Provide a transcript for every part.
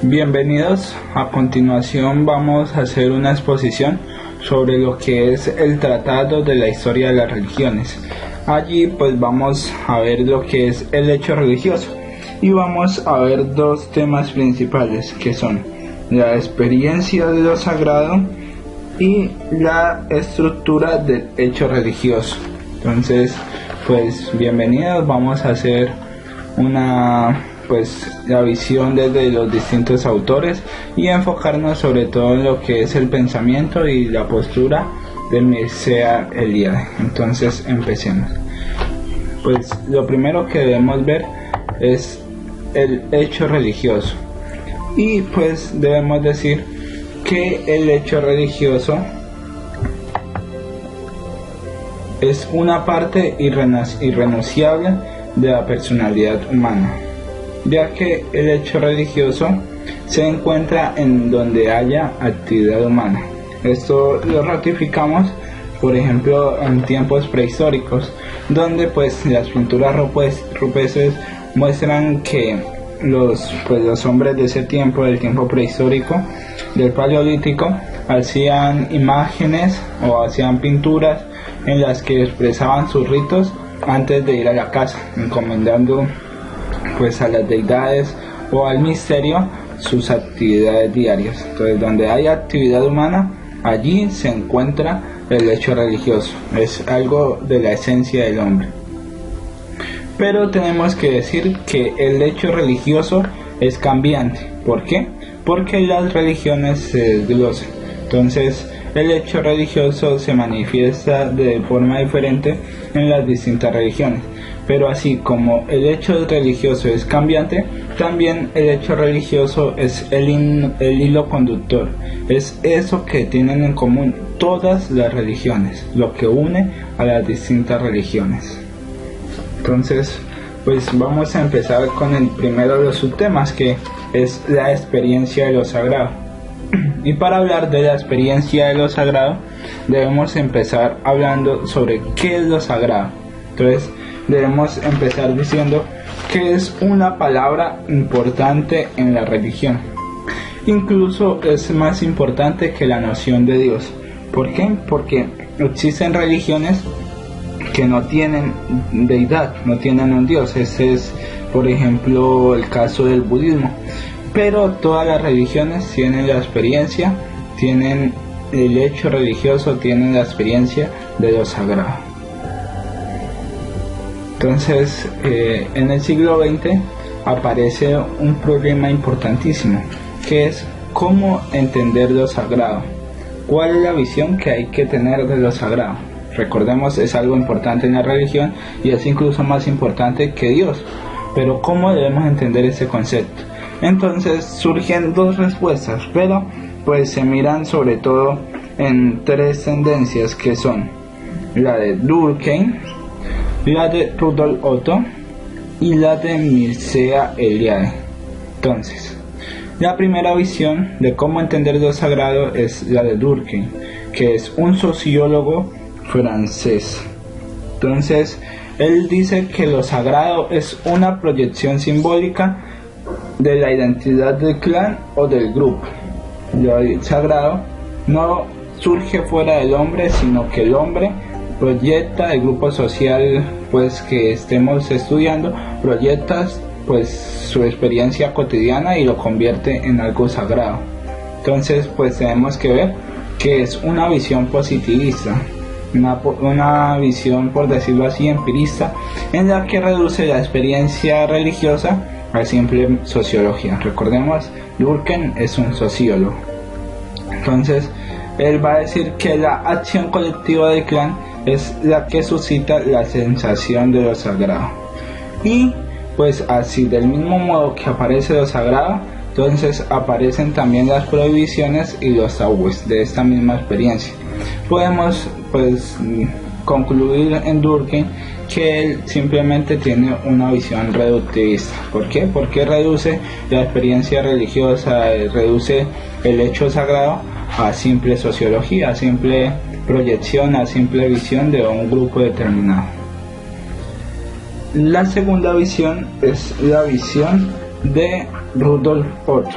Bienvenidos. A continuación vamos a hacer una exposición sobre lo que es el Tratado de la Historia de las Religiones. Allí pues vamos a ver lo que es el hecho religioso y vamos a ver dos temas principales, que son la experiencia de lo sagrado y la estructura del hecho religioso. Entonces pues bienvenidos, vamos a hacer la visión desde los distintos autores y enfocarnos sobre todo en lo que es el pensamiento y la postura de Mircea Eliade. Entonces empecemos. Pues lo primero que debemos ver es el hecho religioso, y pues debemos decir que el hecho religioso es una parte irrenunciable de la personalidad humana, ya que el hecho religioso se encuentra en donde haya actividad humana. Esto lo ratificamos, por ejemplo, en tiempos prehistóricos, donde pues las pinturas rupestres muestran que los hombres de ese tiempo, del tiempo prehistórico, del paleolítico, hacían imágenes o hacían pinturas en las que expresaban sus ritos antes de ir a la casa, encomendando pues a las deidades o al misterio sus actividades diarias. Entonces, donde hay actividad humana, allí se encuentra el hecho religioso. Es algo de la esencia del hombre. Pero tenemos que decir que el hecho religioso es cambiante. ¿Por qué? Porque las religiones se desglosan. Entonces, el hecho religioso se manifiesta de forma diferente en las distintas religiones. Pero así como el hecho religioso es cambiante, también el hecho religioso es el hilo conductor. Es eso que tienen en común todas las religiones, lo que une a las distintas religiones. Entonces, pues vamos a empezar con el primero de los subtemas, que es la experiencia de lo sagrado. Y para hablar de la experiencia de lo sagrado, debemos empezar hablando sobre qué es lo sagrado. Entonces, debemos empezar diciendo que es una palabra importante en la religión. Incluso es más importante que la noción de Dios. ¿Por qué? Porque existen religiones que no tienen deidad, no tienen un Dios. Ese es, por ejemplo, el caso del budismo. Pero todas las religiones tienen la experiencia, tienen el hecho religioso, tienen la experiencia de lo sagrado. Entonces, en el siglo XX aparece un problema importantísimo, que es cómo entender lo sagrado. ¿Cuál es la visión que hay que tener de lo sagrado? Recordemos, es algo importante en la religión y es incluso más importante que Dios. Pero ¿cómo debemos entender ese concepto? Entonces surgen dos respuestas, pero pues se miran sobre todo en tres tendencias, que son la de Durkheim, la de Rudolf Otto y la de Mircea Eliade. Entonces, la primera visión de cómo entender lo sagrado es la de Durkheim, que es un sociólogo francés. Entonces, él dice que lo sagrado es una proyección simbólica de la identidad del clan o del grupo. Lo sagrado no surge fuera del hombre, sino que el hombre proyecta, el grupo social pues que estemos estudiando proyecta pues su experiencia cotidiana y lo convierte en algo sagrado. Entonces pues tenemos que ver que es una visión positivista, una visión, por decirlo así, empirista, en la que reduce la experiencia religiosa a simple sociología. Recordemos, Durkheim es un sociólogo. Entonces él va a decir que la acción colectiva del clan es la que suscita la sensación de lo sagrado. Y pues así, del mismo modo que aparece lo sagrado, entonces aparecen también las prohibiciones y los tabúes de esta misma experiencia. Podemos pues concluir en Durkheim que él simplemente tiene una visión reductivista. ¿Por qué? Porque reduce la experiencia religiosa, reduce el hecho sagrado a simple sociología, a simple proyección, a simple visión de un grupo determinado. La segunda visión es la visión de Rudolf Otto.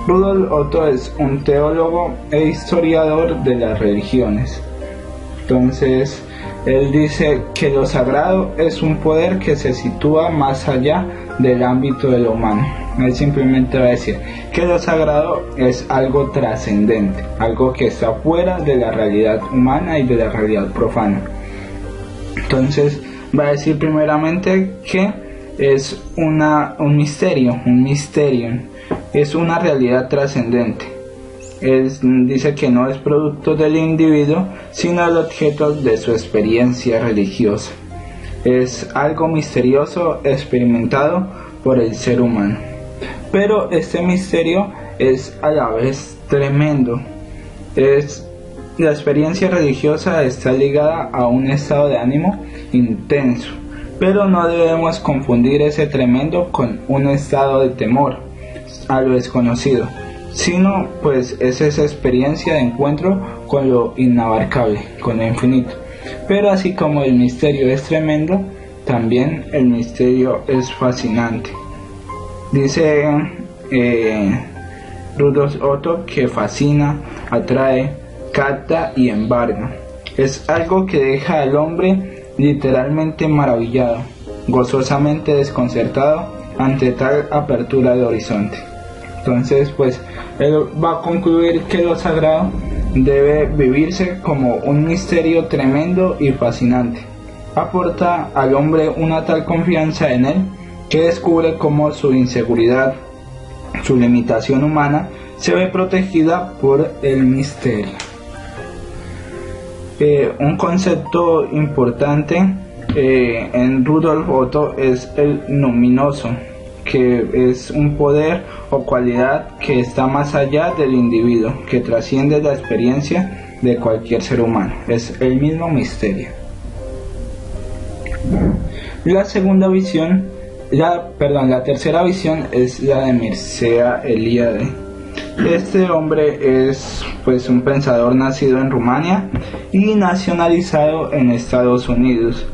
Rudolf Otto es un teólogo e historiador de las religiones. Entonces, él dice que lo sagrado es un poder que se sitúa más allá del ámbito de lo humano. Él simplemente va a decir que lo sagrado es algo trascendente, algo que está fuera de la realidad humana y de la realidad profana. Entonces, va a decir primeramente que es un misterio, es una realidad trascendente. Él dice que no es producto del individuo, sino el objeto de su experiencia religiosa. Es algo misterioso experimentado por el ser humano. Pero este misterio es a la vez tremendo. La experiencia religiosa está ligada a un estado de ánimo intenso, pero no debemos confundir ese tremendo con un estado de temor a lo desconocido, sino pues es esa experiencia de encuentro con lo inabarcable, con lo infinito. Pero así como el misterio es tremendo, también el misterio es fascinante. Dice Rudolf Otto que fascina, atrae, capta y embarga. Es algo que deja al hombre literalmente maravillado, gozosamente desconcertado ante tal apertura de horizonte. Entonces, pues, él va a concluir que lo sagrado debe vivirse como un misterio tremendo y fascinante. Aporta al hombre una tal confianza en él que descubre cómo su inseguridad, su limitación humana, se ve protegida por el misterio. Un concepto importante en Rudolf Otto es el luminoso, que es un poder o cualidad que está más allá del individuo, que trasciende la experiencia de cualquier ser humano. Es el mismo misterio. La tercera visión es la de Mircea Eliade. Este hombre es pues un pensador nacido en Rumania y nacionalizado en Estados Unidos.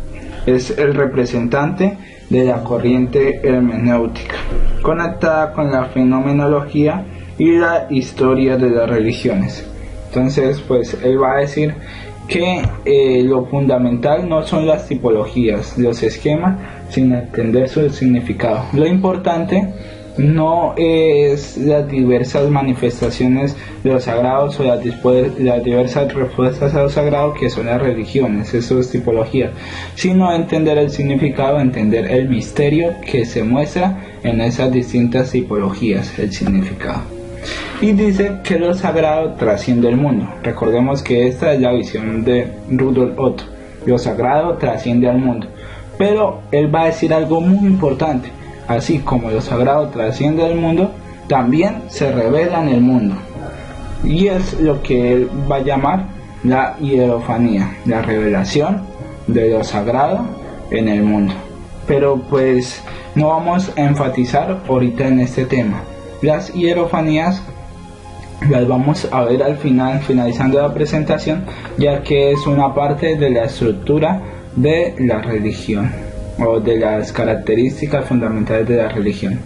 Es el representante de la corriente hermenéutica, conectada con la fenomenología y la historia de las religiones. Entonces, pues él va a decir que lo fundamental no son las tipologías, los esquemas, sino entender su significado. Lo importante no es las diversas manifestaciones de los sagrados o las diversas respuestas a los sagrados que son las religiones, eso es tipología, sino entender el significado, entender el misterio que se muestra en esas distintas tipologías, el significado. Y dice que lo sagrado trasciende el mundo. Recordemos que esta es la visión de Rudolf Otto, lo sagrado trasciende al mundo, pero él va a decir algo muy importante. Así como lo sagrado trasciende el mundo, también se revela en el mundo. Y es lo que él va a llamar la hierofanía, la revelación de lo sagrado en el mundo. Pero pues no vamos a enfatizar ahorita en este tema. Las hierofanías las vamos a ver al final, finalizando la presentación, ya que es una parte de la estructura de la religión, o de las características fundamentales de la religión.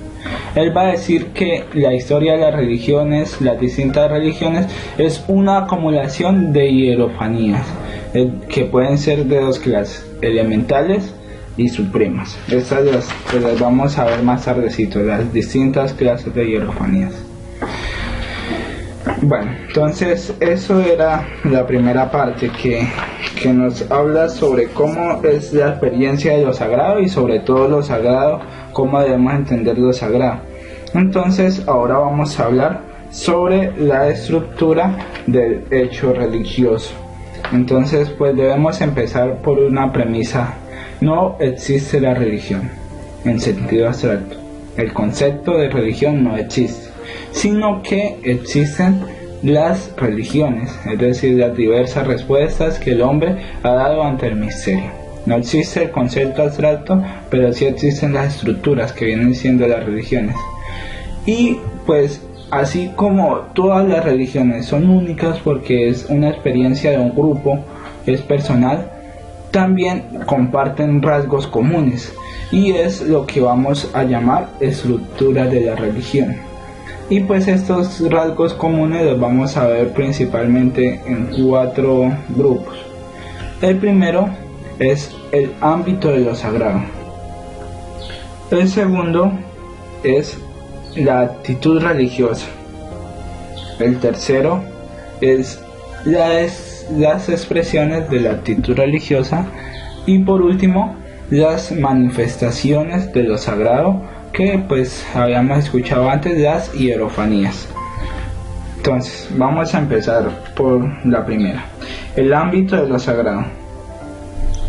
Él va a decir que la historia de las religiones, las distintas religiones, es una acumulación de hierofanías, que pueden ser de dos clases, elementales y supremas. Estas las vamos a ver más tardecito, las distintas clases de hierofanías. Bueno, entonces eso era la primera parte que nos habla sobre cómo es la experiencia de lo sagrado y sobre todo lo sagrado, cómo debemos entender lo sagrado. Entonces ahora vamos a hablar sobre la estructura del hecho religioso. Entonces pues debemos empezar por una premisa: no existe la religión en sentido abstracto. El concepto de religión no existe, sino que existen las religiones, es decir, las diversas respuestas que el hombre ha dado ante el misterio. No existe el concepto abstracto, pero sí existen las estructuras que vienen siendo las religiones. Y pues así como todas las religiones son únicas porque es una experiencia de un grupo, es personal, también comparten rasgos comunes, y es lo que vamos a llamar estructura de la religión. Y pues estos rasgos comunes los vamos a ver principalmente en 4 grupos. El primero es el ámbito de lo sagrado. El segundo es la actitud religiosa. El tercero es las expresiones de la actitud religiosa. Y por último, las manifestaciones de lo sagrado, que pues habíamos escuchado antes, las hierofanías. Entonces vamos a empezar por la primera, el ámbito de lo sagrado.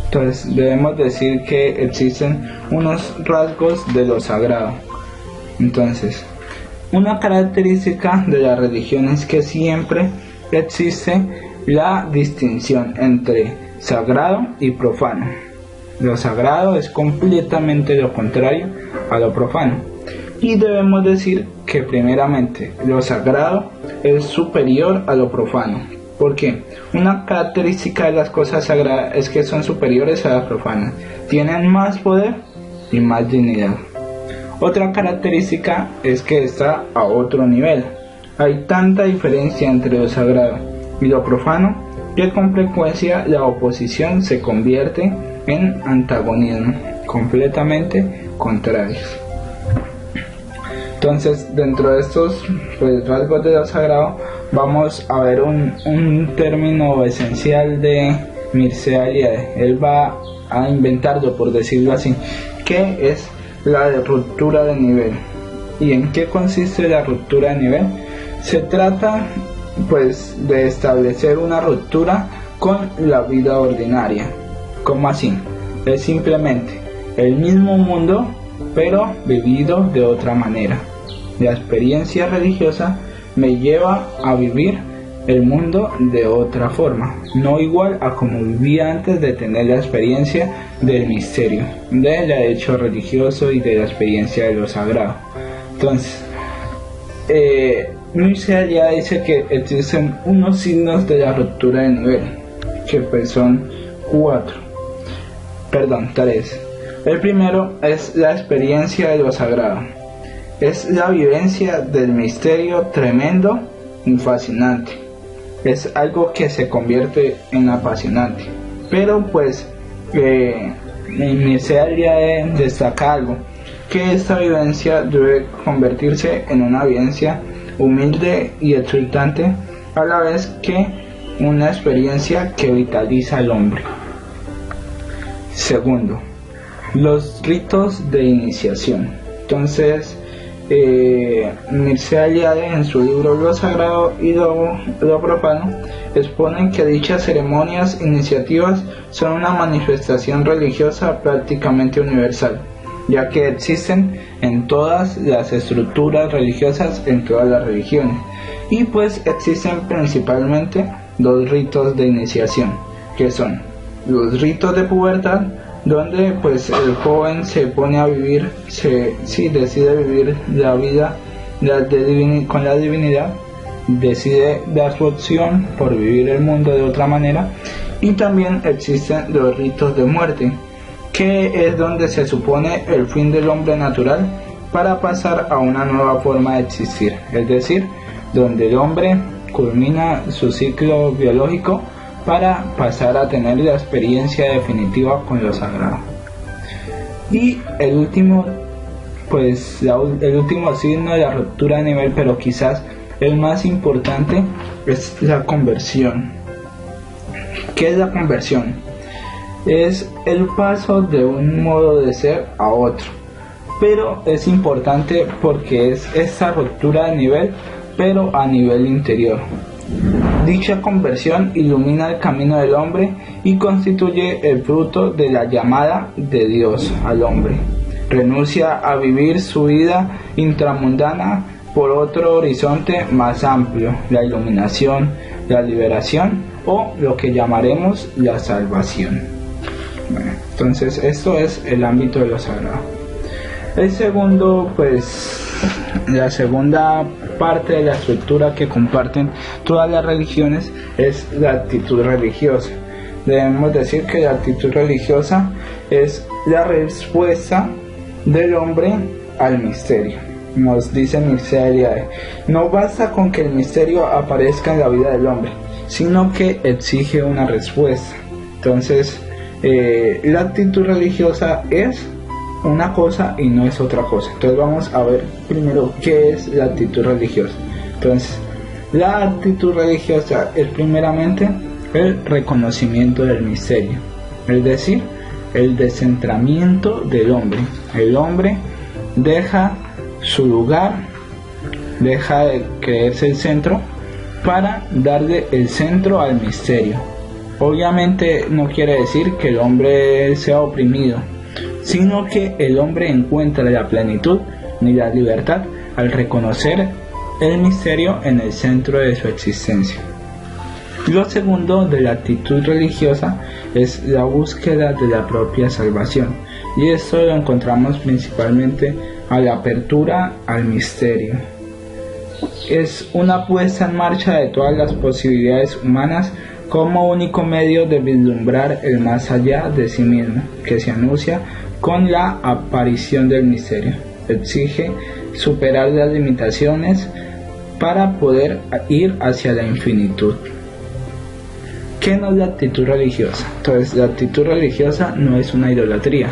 Entonces debemos decir que existen unos rasgos de lo sagrado. Entonces, una característica de la religión es que siempre existe la distinción entre sagrado y profano. Lo sagrado es completamente lo contrario a lo profano. Y debemos decir que primeramente lo sagrado es superior a lo profano. ¿Por qué? Una característica de las cosas sagradas es que son superiores a las profanas. Tienen más poder y más dignidad. Otra característica es que está a otro nivel. Hay tanta diferencia entre lo sagrado y lo profano que con frecuencia la oposición se convierte en antagonismo, completamente contrarios. Entonces, dentro de estos rasgos de lo sagrado, vamos a ver un término esencial de Mircea Eliade. Él va a inventarlo, por decirlo así, que es la de ruptura de nivel. ¿Y en qué consiste la ruptura de nivel? Se trata pues de establecer una ruptura con la vida ordinaria. ¿Cómo así? Es simplemente el mismo mundo, pero vivido de otra manera. La experiencia religiosa me lleva a vivir el mundo de otra forma, no igual a como vivía antes de tener la experiencia del misterio, del hecho religioso y de la experiencia de lo sagrado. Entonces, Mircea Eliade dice que existen unos signos de la ruptura de nivel, que pues son 3. El primero es la experiencia de lo sagrado. Es la vivencia del misterio tremendo y fascinante. Es algo que se convierte en apasionante. Pero pues Mircea Eliade destaca algo, que esta vivencia debe convertirse en una vivencia humilde y exultante, a la vez que una experiencia que vitaliza al hombre. Segundo, los ritos de iniciación. Entonces, Mircea Eliade en su libro Lo Sagrado y lo Profano expone que dichas ceremonias iniciativas son una manifestación religiosa prácticamente universal, ya que existen en todas las estructuras religiosas, en todas las religiones, y pues existen principalmente 2 ritos de iniciación, que son los ritos de pubertad, donde pues el joven se pone a vivir, decide vivir la vida con la divinidad, decide dar su opción por vivir el mundo de otra manera. Y también existen los ritos de muerte, que es donde se supone el fin del hombre natural para pasar a una nueva forma de existir, es decir, donde el hombre culmina su ciclo biológico para pasar a tener la experiencia definitiva con lo sagrado. Y el último signo de la ruptura de nivel, pero quizás el más importante, es la conversión. ¿Qué es la conversión? Es el paso de un modo de ser a otro, pero es importante porque es esta ruptura de nivel, pero a nivel interior. Dicha conversión ilumina el camino del hombre y constituye el fruto de la llamada de Dios al hombre. Renuncia a vivir su vida intramundana por otro horizonte más amplio, la iluminación, la liberación o lo que llamaremos la salvación. Bueno, entonces esto es el ámbito de lo sagrado. El segundo, la segunda parte de la estructura que comparten todas las religiones es la actitud religiosa. Debemos decir que la actitud religiosa es la respuesta del hombre al misterio. nos dice Mircea Eliade, no basta con que el misterio aparezca en la vida del hombre, sino que exige una respuesta. Entonces, la actitud religiosa es una cosa y no es otra cosa. Entonces vamos a ver primero qué es la actitud religiosa. Entonces, la actitud religiosa es primeramente el reconocimiento del misterio, es decir, el descentramiento del hombre. El hombre deja su lugar, deja de creerse el centro para darle el centro al misterio. Obviamente no quiere decir que el hombre sea oprimido, sino que el hombre encuentra la plenitud y la libertad al reconocer el misterio en el centro de su existencia. Lo segundo de la actitud religiosa es la búsqueda de la propia salvación, y esto lo encontramos principalmente a la apertura al misterio. Es una puesta en marcha de todas las posibilidades humanas como único medio de vislumbrar el más allá de sí mismo, que se anuncia con la aparición del misterio. Exige superar las limitaciones para poder ir hacia la infinitud. ¿Qué no es la actitud religiosa? Entonces, la actitud religiosa no es una idolatría,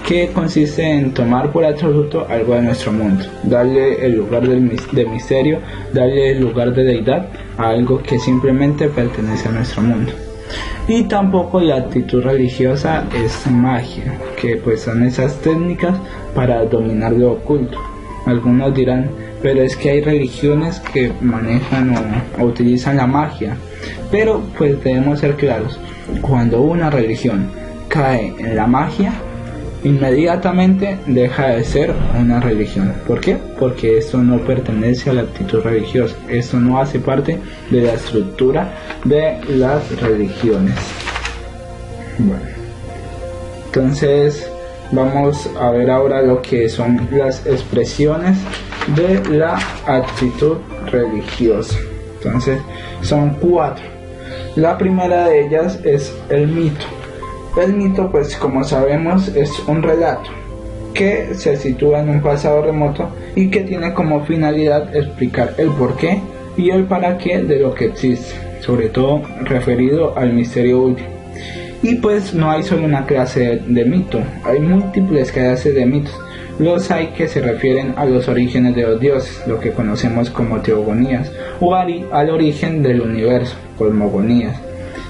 que consiste en tomar por absoluto algo de nuestro mundo, darle el lugar de misterio, darle el lugar de deidad a algo que simplemente pertenece a nuestro mundo. Y tampoco la actitud religiosa es magia, que pues son esas técnicas para dominar lo oculto. Algunos dirán, pero es que hay religiones que manejan o utilizan la magia, pero pues debemos ser claros, cuando una religión cae en la magia, inmediatamente deja de ser una religión. ¿Por qué? Porque esto no pertenece a la actitud religiosa, esto no hace parte de la estructura de las religiones. Bueno, entonces vamos a ver ahora lo que son las expresiones de la actitud religiosa. Entonces son 4. La primera de ellas es el mito. El mito, pues como sabemos, es un relato que se sitúa en un pasado remoto y que tiene como finalidad explicar el porqué y el para qué de lo que existe, sobre todo referido al misterio último. Y pues no hay solo una clase de mito, hay múltiples clases de mitos. Los hay que se refieren a los orígenes de los dioses, lo que conocemos como teogonías, o al origen del universo, cosmogonías.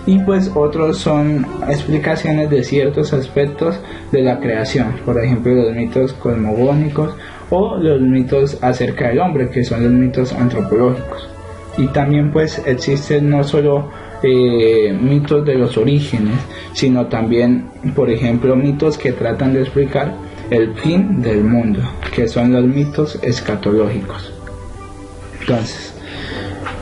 Y pues otros son explicaciones de ciertos aspectos de la creación, por ejemplo los mitos cosmogónicos o los mitos acerca del hombre, que son los mitos antropológicos. Y también pues existen no solo mitos de los orígenes, sino también, por ejemplo, mitos que tratan de explicar el fin del mundo, que son los mitos escatológicos. Entonces,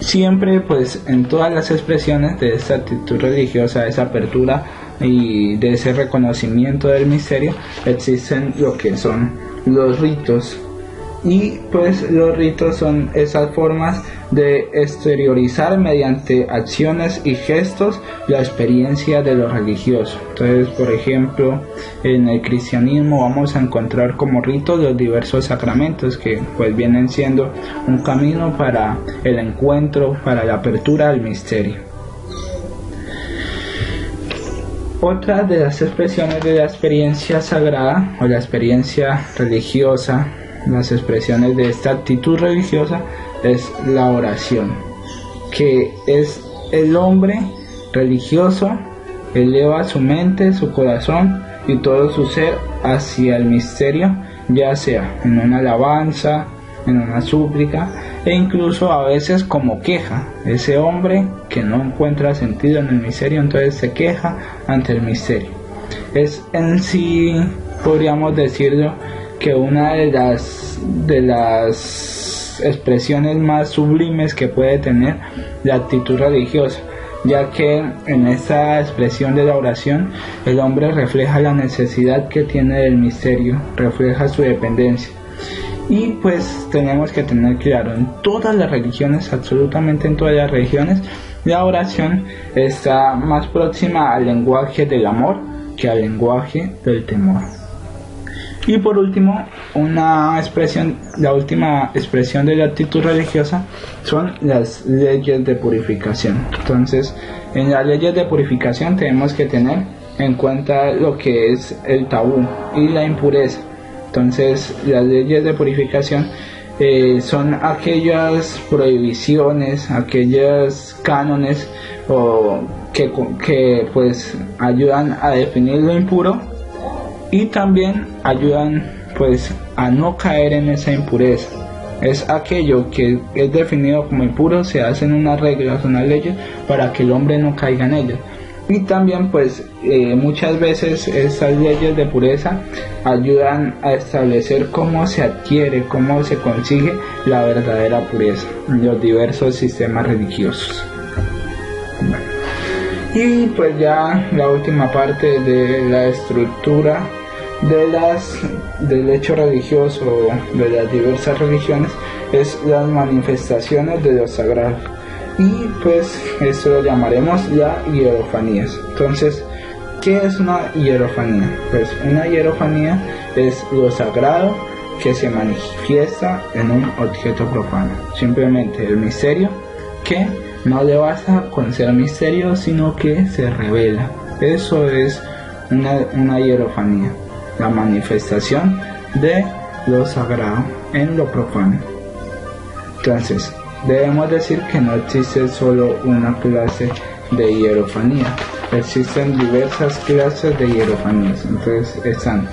siempre pues en todas las expresiones de esta actitud religiosa, de esa apertura y de ese reconocimiento del misterio, existen lo que son los ritos. Y pues los ritos son esas formas de exteriorizar mediante acciones y gestos la experiencia de lo religioso. Entonces, por ejemplo, en el cristianismo vamos a encontrar como ritos los diversos sacramentos, que pues vienen siendo un camino para el encuentro, para la apertura al misterio. Otra de las expresiones de la experiencia sagrada o la experiencia religiosa, las expresiones de esta actitud religiosa, es la oración, que es el hombre religioso eleva su mente, su corazón y todo su ser hacia el misterio, ya sea en una alabanza, en una súplica e incluso a veces como queja. Ese hombre que no encuentra sentido en el misterio, entonces se queja ante el misterio. Es en sí, podríamos decirlo, que una de las expresiones más sublimes que puede tener la actitud religiosa, ya que en esta expresión de la oración el hombre refleja la necesidad que tiene del misterio, refleja su dependencia. Y pues tenemos que tener claro, en todas las religiones, absolutamente en todas las religiones, la oración está más próxima al lenguaje del amor que al lenguaje del temor. Y por último, la última expresión de la actitud religiosa son las leyes de purificación. Entonces, en las leyes de purificación tenemos que tener en cuenta lo que es el tabú y la impureza. Entonces, las leyes de purificación son aquellas prohibiciones, aquellos cánones que pues ayudan a definir lo impuro y también ayudan pues a no caer en esa impureza. Es aquello que es definido como impuro, se hacen unas reglas, unas leyes para que el hombre no caiga en ellas. Y también pues muchas veces esas leyes de pureza ayudan a establecer cómo se adquiere, cómo se consigue la verdadera pureza en los diversos sistemas religiosos. Bueno. Y pues ya la última parte de la estructura del hecho religioso de las diversas religiones es las manifestaciones de lo sagrado. Y pues esto lo llamaremos la hierofanías. Entonces, ¿qué es una hierofanía? Pues una hierofanía es lo sagrado que se manifiesta en un objeto profano. Simplemente el misterio que no le basta con ser misterio, sino que se revela. Eso es una hierofanía, la manifestación de lo sagrado en lo profano. Entonces, debemos decir que no existe solo una clase de hierofanía, existen diversas clases de hierofanías. Entonces están,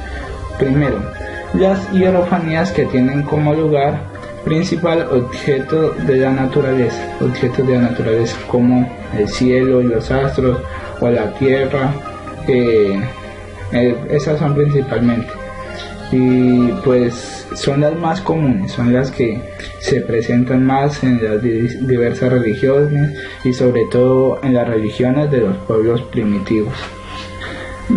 primero, las hierofanías que tienen como lugar principal objetos de la naturaleza como el cielo y los astros o la tierra, esas son principalmente. Y pues son las más comunes, son las que se presentan más en las diversas religiones y sobre todo en las religiones de los pueblos primitivos.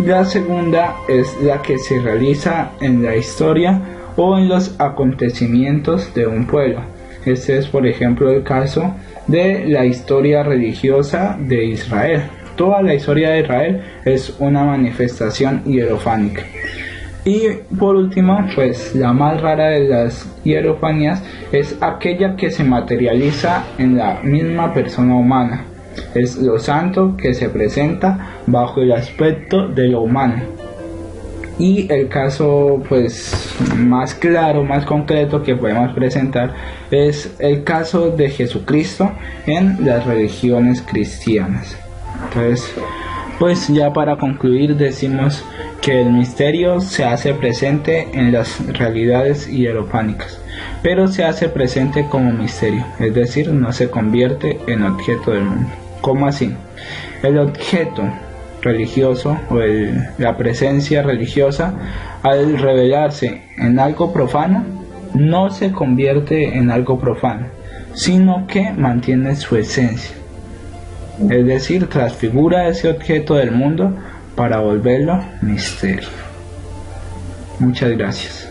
La segunda es la que se realiza en la historia o en los acontecimientos de un pueblo. Este es por ejemplo el caso de la historia religiosa de Israel. Toda la historia de Israel es una manifestación hierofánica. Y por último, pues la más rara de las hierofanías es aquella que se materializa en la misma persona humana. Es lo santo que se presenta bajo el aspecto de lo humano. Y el caso pues más claro, más concreto que podemos presentar es el caso de Jesucristo en las religiones cristianas. Entonces, pues ya para concluir decimos que el misterio se hace presente en las realidades hierofánicas, pero se hace presente como misterio, es decir, no se convierte en objeto del mundo. ¿Cómo así? El objeto religioso o la presencia religiosa, al revelarse en algo profano, no se convierte en algo profano, sino que mantiene su esencia. Es decir, transfigura ese objeto del mundo para volverlo misterio. Muchas gracias.